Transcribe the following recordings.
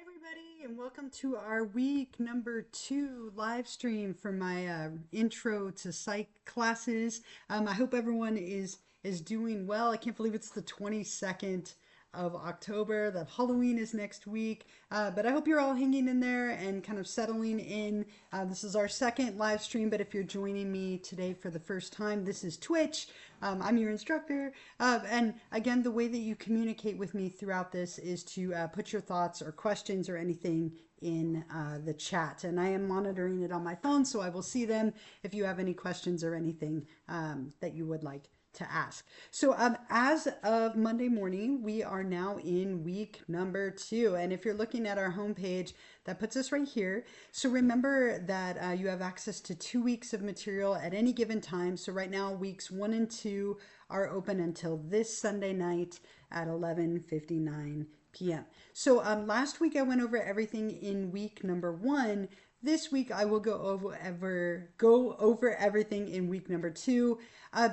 Everybody, and welcome to our week number 2 live stream for my intro to psych classes. I hope everyone is doing well. I can't believe it's the 22nd of October, that Halloween is next week. But I hope you're all hanging in there and kind of settling in. This is our second live stream, but if you're joining me today for the first time, this is Twitch. I'm your instructor. And again, the way that you communicate with me throughout this is to put your thoughts or questions or anything in the chat. And I am monitoring it on my phone, so I will see them if you have any questions or anything that you would like to ask. So as of Monday morning, we are now in week number 2. And if you're looking at our homepage, that puts us right here. So remember that you have access to 2 weeks of material at any given time. So right now, weeks 1 and 2 are open until this Sunday night at 11:59 p.m. So last week I went over everything in week number 1. This week I will go over everything in week number 2.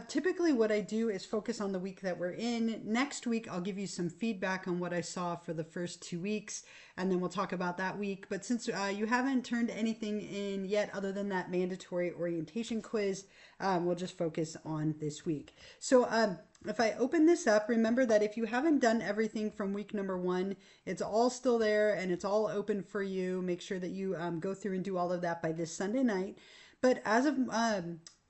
Typically what I do is focus on the week that we're in. Next week I'll give you some feedback on what I saw for the first 2 weeks, and then we'll talk about that week. But since you haven't turned anything in yet other than that mandatory orientation quiz, we'll just focus on this week. So if I open this up, remember that if you haven't done everything from week number 1, it's all still there and it's all open for you. Make sure that you go through and do all of that by this Sunday night. But as of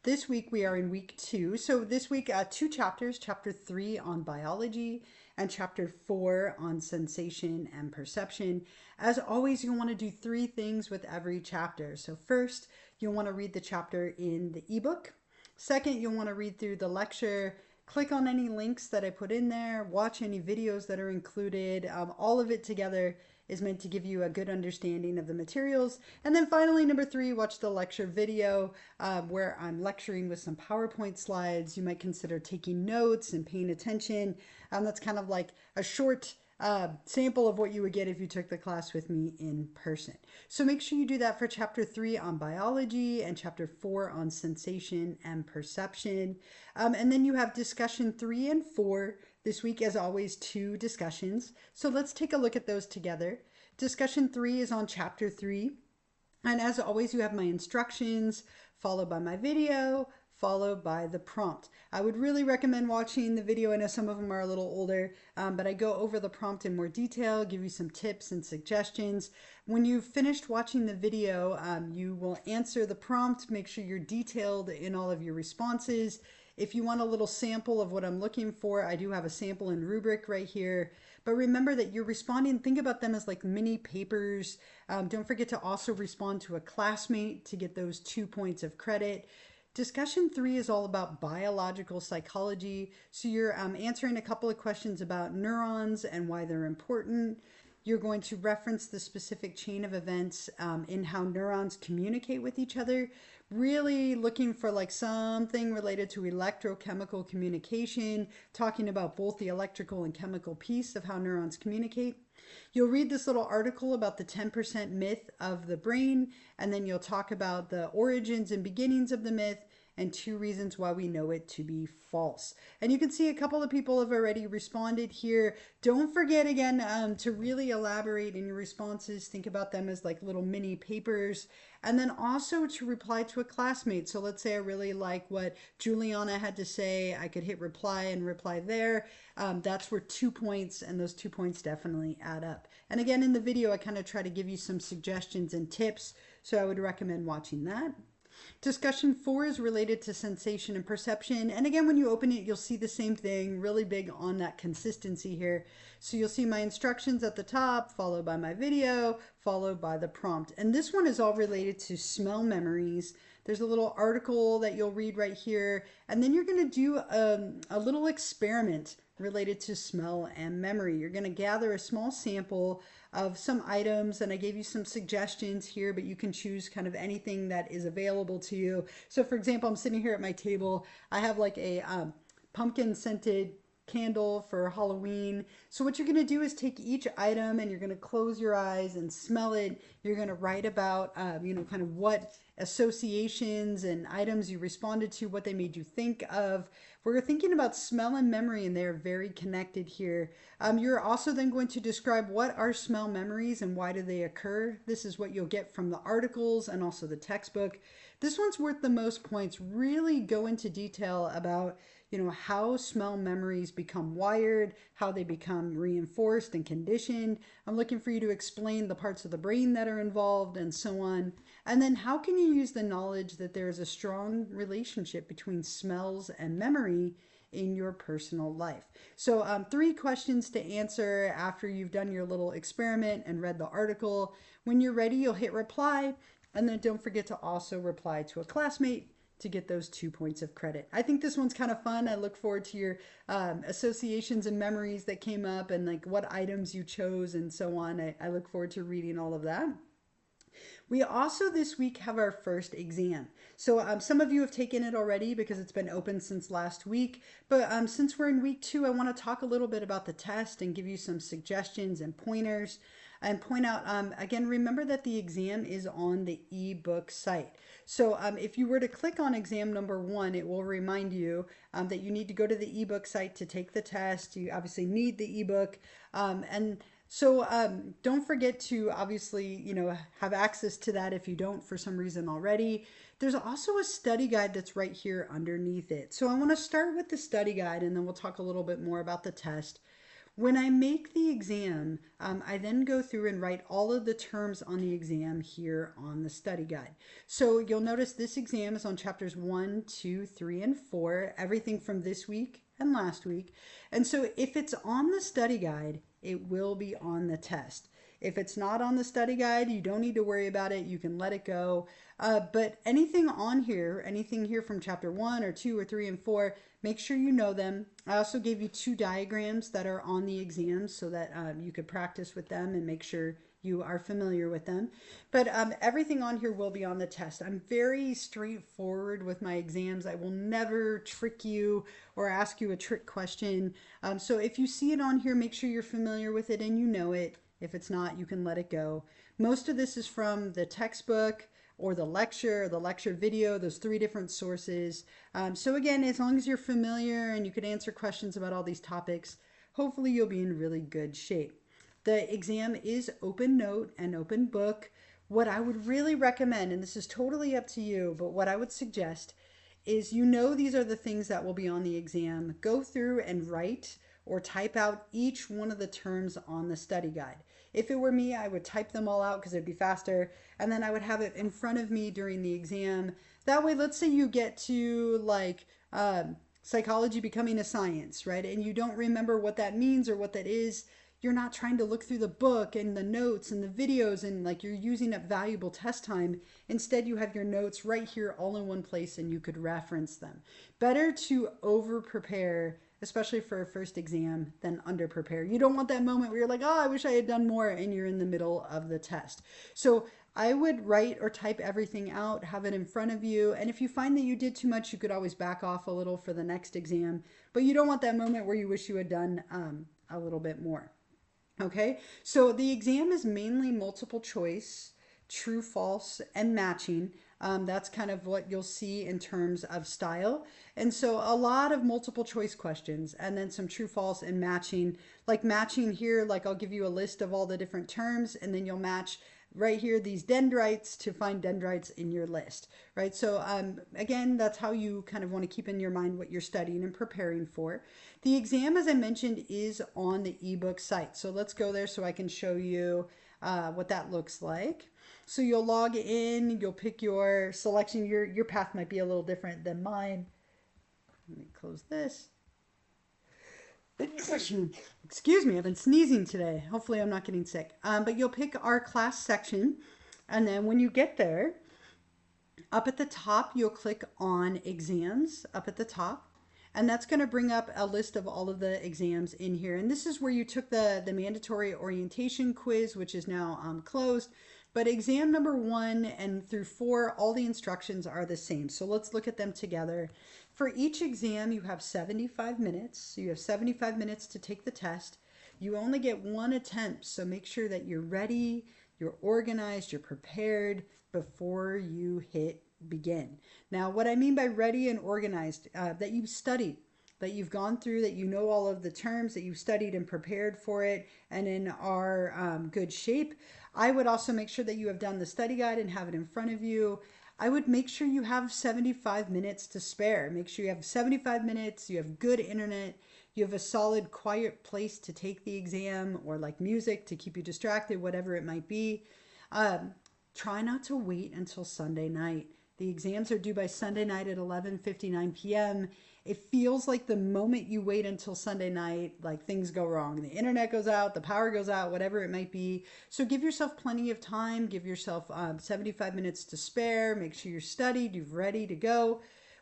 this week, we are in week 2. So this week, 2 chapters, chapter 3 on biology and chapter 4 on sensation and perception. As always, you'll want to do 3 things with every chapter. So first, you'll want to read the chapter in the ebook. Second, you'll want to read through the lecture. Click on any links that I put in there, watch any videos that are included. All of it together is meant to give you a good understanding of the materials. And then finally, number 3, watch the lecture video where I'm lecturing with some PowerPoint slides. You might consider taking notes and paying attention. That's kind of like a short sample of what you would get if you took the class with me in person. So make sure you do that for chapter 3 on biology and chapter 4 on sensation and perception. And then you have discussion 3 and 4. This week, as always, 2 discussions. So let's take a look at those together. Discussion 3 is on chapter 3. And as always, you have my instructions, followed by my video, followed by the prompt. I would really recommend watching the video. I know some of them are a little older, but I go over the prompt in more detail, give you some tips and suggestions. When you've finished watching the video, you will answer the prompt, make sure you're detailed in all of your responses. If you want a little sample of what I'm looking for, I do have a sample and rubric right here. But remember that you're responding, think about them as like mini papers. Don't forget to also respond to a classmate to get those 2 points of credit. Discussion 3 is all about biological psychology. So you're answering a couple of questions about neurons and why they're important. You're going to reference the specific chain of events in how neurons communicate with each other. Really looking for like something related to electrochemical communication, talking about both the electrical and chemical piece of how neurons communicate. You'll read this little article about the 10% myth of the brain, and then you'll talk about the origins and beginnings of the myth and 2 reasons why we know it to be false. And you can see a couple of people have already responded here. Don't forget again to really elaborate in your responses. Think about them as like little mini papers. And then also to reply to a classmate. So let's say I really like what Juliana had to say. I could hit reply and reply there. That's worth 2 points, and those 2 points definitely add up. And again, in the video, I kind of try to give you some suggestions and tips. So I would recommend watching that. Discussion 4 is related to sensation and perception. And again, when you open it, you'll see the same thing, really big on that consistency here. So you'll see my instructions at the top, followed by my video, followed by the prompt. And this one is all related to smell memories. There's a little article that you'll read right here. And then you're going to do a little experiment related to smell and memory. You're going to gather a small sample of some items, and I gave you some suggestions here, but you can choose kind of anything that is available to you. So for example, I'm sitting here at my table. I have like a pumpkin scented candle for Halloween. So what you're going to do is take each item and you're going to close your eyes and smell it. You're going to write about, kind of what associations and items you responded to, what they made you think of. We're thinking about smell and memory, and they're very connected here. You're also then going to describe what are smell memories and why do they occur. This is what you'll get from the articles and also the textbook. This one's worth the most points. Really go into detail about how smell memories become wired, how they become reinforced and conditioned. I'm looking for you to explain the parts of the brain that are involved and so on. And then how can you use the knowledge that there is a strong relationship between smells and memory in your personal life? So 3 questions to answer after you've done your little experiment and read the article. When you're ready, you'll hit reply. And then don't forget to also reply to a classmate to get those 2 points of credit. I think this one's kind of fun. I look forward to your associations and memories that came up and like what items you chose and so on. I look forward to reading all of that. We also this week have our first exam. So some of you have taken it already because it's been open since last week. But since we're in week 2, I want to talk a little bit about the test and give you some suggestions and pointers. And point out, again, remember that the exam is on the ebook site. So if you were to click on exam number 1, it will remind you that you need to go to the ebook site to take the test. You obviously need the ebook. So don't forget to obviously, have access to that if you don't for some reason already. There's also a study guide that's right here underneath it. So I want to start with the study guide and then we'll talk a little bit more about the test. When I make the exam, I then go through and write all of the terms on the exam here on the study guide. So you'll notice this exam is on chapters 1, 2, 3, and 4, everything from this week and last week. And so if it's on the study guide, it will be on the test. If it's not on the study guide, you don't need to worry about it. You can let it go. But anything on here, anything here from chapter 1 or 2 or 3 and 4, make sure you know them. I also gave you 2 diagrams that are on the exams so that you could practice with them and make sure you are familiar with them. But everything on here will be on the test. I'm very straightforward with my exams. I will never trick you or ask you a trick question. So if you see it on here, make sure you're familiar with it and you know it. If it's not, you can let it go. Most of this is from the textbook or the lecture video, those 3 different sources. So again, as long as you're familiar and you could answer questions about all these topics, hopefully you'll be in really good shape. The exam is open note and open book. What I would really recommend, and this is totally up to you, but what I would suggest is these are the things that will be on the exam. Go through and write or type out each one of the terms on the study guide. If it were me, I would type them all out because it'd be faster, and then I would have it in front of me during the exam. That way, let's say you get to like psychology becoming a science, right? And you don't remember what that means or what that is. You're not trying to look through the book and the notes and the videos and like you're using up valuable test time. Instead, you have your notes right here all in one place and you could reference them. Better to over prepare, especially for a first exam, than under prepare. You don't want that moment where you're like, oh, I wish I had done more, and you're in the middle of the test. So I would write or type everything out, have it in front of you, and if you find that you did too much, you could always back off a little for the next exam, but you don't want that moment where you wish you had done a little bit more. Okay, so the exam is mainly multiple choice, true, false, and matching. That's kind of what you'll see in terms of style. And so a lot of multiple choice questions and then some true, false, and matching. Like matching here, like I'll give you a list of all the different terms and then you'll match right here these dendrites to find dendrites in your list, right? So again, that's how you kind of want to keep in your mind what you're studying and preparing for. The exam, as I mentioned, is on the ebook site. So let's go there so I can show you what that looks like. So you'll log in, you'll pick your selection. Your path might be a little different than mine. Let me close this. Excuse me, I've been sneezing today. Hopefully I'm not getting sick. But you'll pick our class section. And then when you get there, up at the top, you'll click on exams up at the top. And that's going to bring up a list of all of the exams in here. And this is where you took the mandatory orientation quiz, which is now closed. But exam number 1 and through 4, all the instructions are the same. So let's look at them together. For each exam, you have 75 minutes. So you have 75 minutes to take the test. You only get 1 attempt, so make sure that you're ready, you're organized, you're prepared. before you hit begin. Now, what I mean by ready and organized, that you've studied, that you've gone through, that you know all of the terms, that you've studied and prepared for it, and in our good shape. I would also make sure that you have done the study guide and have it in front of you. I would make sure you have 75 minutes to spare. Make sure you have 75 minutes, you have good internet, you have a solid, quiet place to take the exam, or like music to keep you distracted, whatever it might be. Try not to wait until Sunday night. The exams are due by Sunday night at 11:59 p.m. It feels like the moment you wait until Sunday night, like things go wrong. The internet goes out, the power goes out, whatever it might be. So give yourself plenty of time. Give yourself 75 minutes to spare. Make sure you're studied, you're ready to go.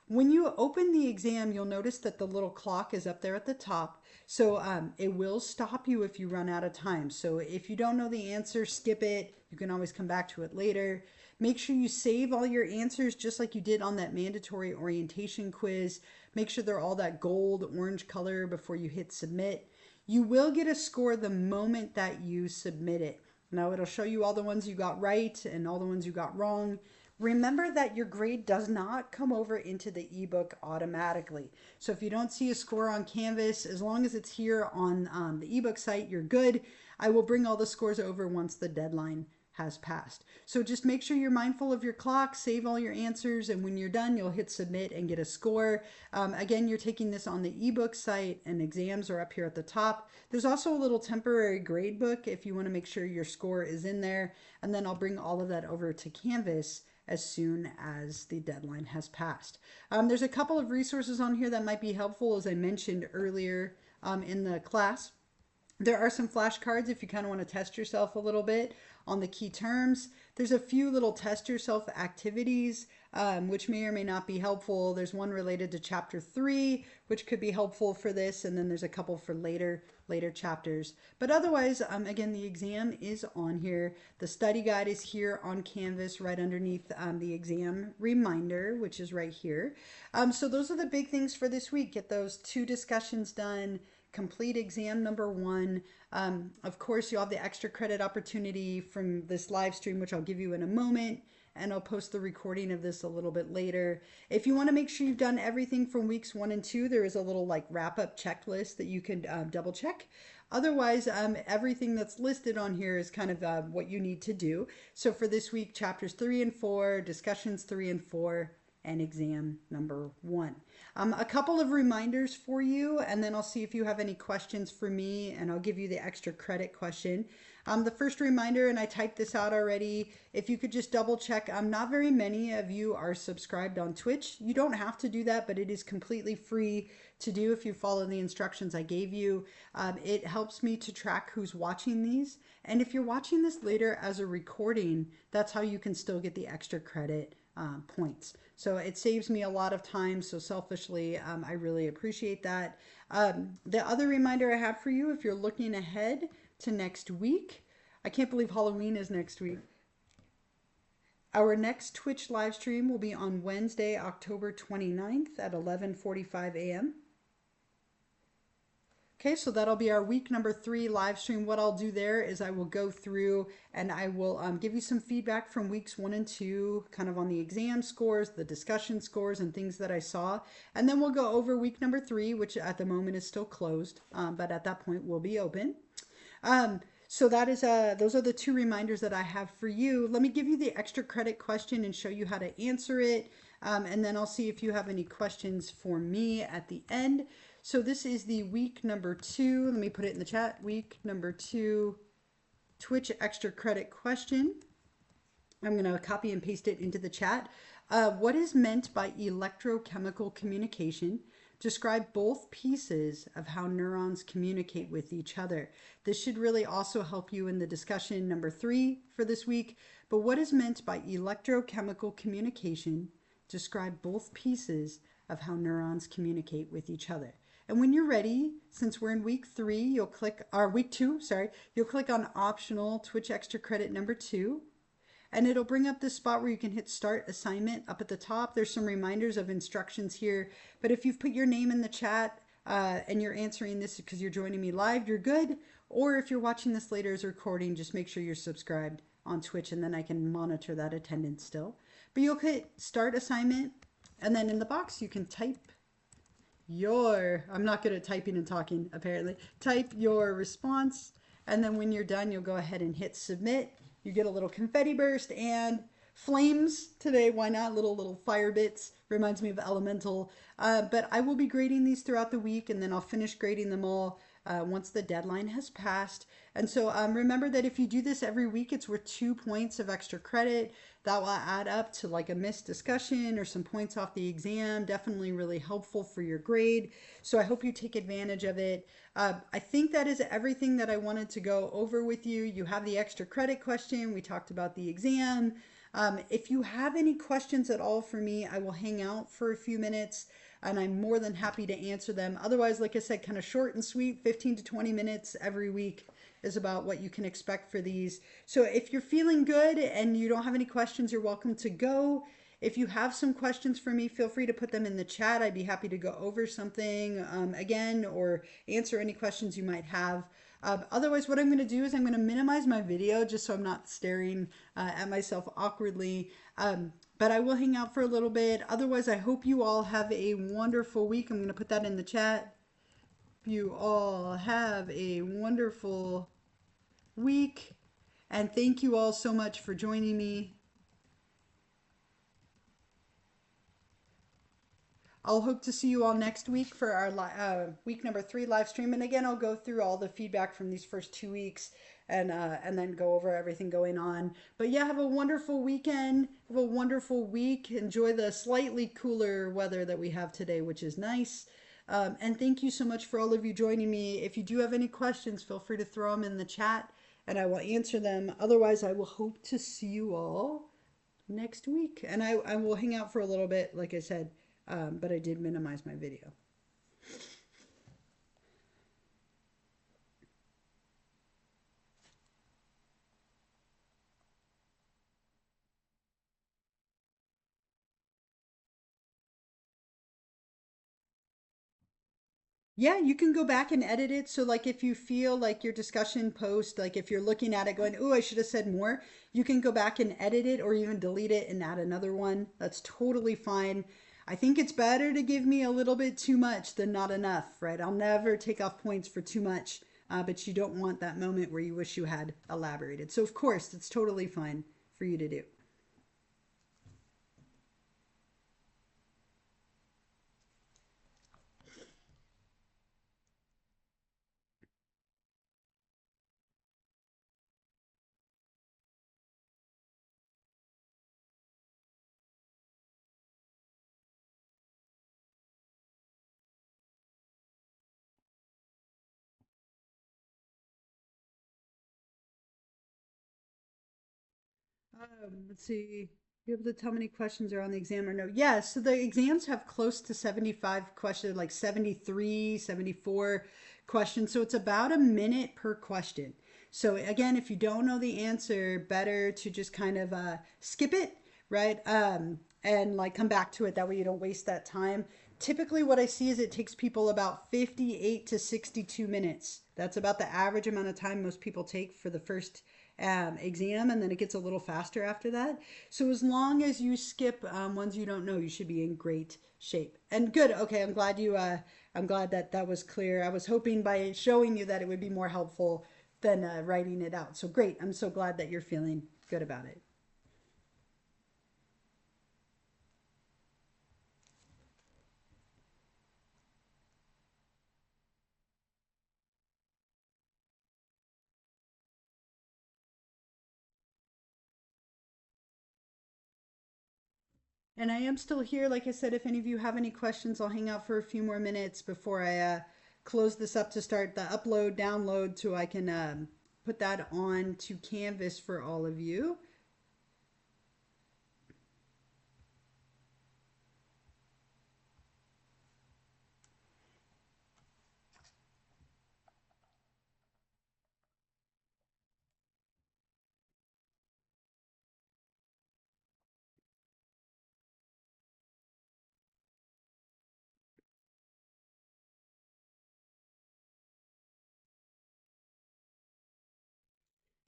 When you open the exam, you'll notice that the little clock is up there at the top. So it will stop you if you run out of time. So if you don't know the answer, skip it. You can always come back to it later. Make sure you save all your answers just like you did on that mandatory orientation quiz. Make sure they're all that gold, orange color before you hit submit. You will get a score the moment that you submit it. Now it'll show you all the ones you got right and all the ones you got wrong. Remember that your grade does not come over into the ebook automatically. So if you don't see a score on Canvas, as long as it's here on the ebook site, you're good. I will bring all the scores over once the deadline has passed. So just make sure you're mindful of your clock, save all your answers, and when you're done, you'll hit submit and get a score. Again, you're taking this on the ebook site, and exams are up here at the top. There's also a little temporary grade book if you want to make sure your score is in there, and then I'll bring all of that over to Canvas as soon as the deadline has passed. There's a couple of resources on here that might be helpful, as I mentioned earlier in the class. There are some flashcards if you kind of want to test yourself a little bit on the key terms. There's a few little test yourself activities, which may or may not be helpful. There's one related to chapter 3, which could be helpful for this, and then there's a couple for later chapters. But otherwise, again, the exam is on here. The study guide is here on Canvas right underneath the exam reminder, which is right here. So those are the big things for this week. Get those 2 discussions done. Complete exam number 1. Of course, you'll have the extra credit opportunity from this live stream, which I'll give you in a moment, and I'll post the recording of this a little bit later. If you want to make sure you've done everything from weeks 1 and 2, there is a little like wrap-up checklist that you can double check. Otherwise, everything that's listed on here is kind of what you need to do. So for this week, chapters 3 and 4, discussions 3 and 4, and exam number 1. A couple of reminders for you, and then I'll see if you have any questions for me, and I'll give you the extra credit question. The first reminder, and I typed this out already, if you could just double check, not very many of you are subscribed on Twitch. You don't have to do that, but it is completely free to do if you follow the instructions I gave you. It helps me to track who's watching these, and if you're watching this later as a recording, that's how you can still get the extra credit points. So it saves me a lot of time. So selfishly, I really appreciate that. The other reminder I have for you, if you're looking ahead to next week, I can't believe Halloween is next week. Our next Twitch live stream will be on Wednesday, October 29th at 11:45 a.m. Okay, so that'll be our week number 3 live stream. What I'll do there is I will go through and I will give you some feedback from weeks 1 and 2, kind of on the exam scores, the discussion scores, and things that I saw. And then we'll go over week number 3, which at the moment is still closed, but at that point will be open. So that is those are the 2 reminders that I have for you. Let me give you the extra credit question and show you how to answer it. And then I'll see if you have any questions for me at the end. So this is the week number 2. Let me put it in the chat. Week number 2 Twitch extra credit question. I'm going to copy and paste it into the chat. What is meant by electrochemical communication? Describe both pieces of how neurons communicate with each other. This should really also help you in the discussion number 3 for this week. But what is meant by electrochemical communication? Describe both pieces of how neurons communicate with each other. And when you're ready, since we're in week 3, you'll click, or week 2, sorry, you'll click on optional Twitch extra credit number 2. And it'll bring up this spot where you can hit start assignment up at the top. There's some reminders of instructions here. But if you've put your name in the chat and you're answering this because you're joining me live, you're good. Or if you're watching this later as a recording, just make sure you're subscribed on Twitch, and then I can monitor that attendance still. But you'll hit start assignment, and then in the box you can type your, I'm not good at typing and talking apparently, type your response, and then when you're done, you'll go ahead and hit submit. You get a little confetti burst and flames today. Why not? Little fire bits. Reminds me of Elemental. But I will be grading these throughout the week, and then I'll finish grading them all once the deadline has passed. And so remember that if you do this every week, it's worth 2 points of extra credit. That will add up to like a missed discussion or some points off the exam. Definitely really helpful for your grade. So I hope you take advantage of it. I think that is everything that I wanted to go over with you. You have the extra credit question. We talked about the exam. If you have any questions at all for me, I will hang out for a few minutes and I'm more than happy to answer them. Otherwise, like I said, kind of short and sweet, 15 to 20 minutes every week is about what you can expect for these. So if you're feeling good and you don't have any questions, you're welcome to go. If you have some questions for me, feel free to put them in the chat. I'd be happy to go over something again or answer any questions you might have. Otherwise, what I'm going to do is I'm going to minimize my video just so I'm not staring at myself awkwardly. But I will hang out for a little bit. Otherwise, I hope you all have a wonderful week. I'm going to put that in the chat. You all have a wonderful week. And thank you all so much for joining me. I'll hope to see you all next week for our week number 3 live stream. And again, I'll go through all the feedback from these first 2 weeks and then go over everything going on. But yeah, have a wonderful weekend. Have a wonderful week. Enjoy the slightly cooler weather that we have today, which is nice. And thank you so much for all of you joining me. If you do have any questions, feel free to throw them in the chat and I will answer them. Otherwise, I will hope to see you all next week. And I will hang out for a little bit, like I said. But I did minimize my video. Yeah, you can go back and edit it. So, like, if you feel like your discussion post, like if you're looking at it going, oh, I should have said more, you can go back and edit it or even delete it and add another one. That's totally fine. I think it's better to give me a little bit too much than not enough, right? I'll never take off points for too much, but you don't want that moment where you wish you had elaborated. So, of course, it's totally fine for you to do. Let's see. You able to tell how many questions are on the exam or no? Yeah, so the exams have close to 75 questions, like 73, 74 questions. So it's about a minute per question. So again, if you don't know the answer, better to just kind of skip it, right? And like come back to it. That way you don't waste that time. Typically, what I see is it takes people about 58 to 62 minutes. That's about the average amount of time most people take for the first exam, and then it gets a little faster after that. So as long as you skip ones you don't know, you should be in great shape. And good. Okay, I'm glad you. I'm glad that that was clear. I was hoping by showing you that it would be more helpful than writing it out. So great. I'm so glad that you're feeling good about it. And I am still here. Like I said, if any of you have any questions, I'll hang out for a few more minutes before I close this up to start the upload, download, so I can put that on to Canvas for all of you.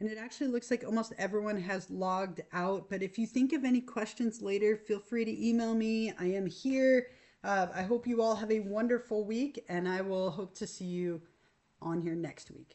And it actually looks like almost everyone has logged out. But if you think of any questions later, feel free to email me. I am here. I hope you all have a wonderful week, and I will hope to see you on here next week.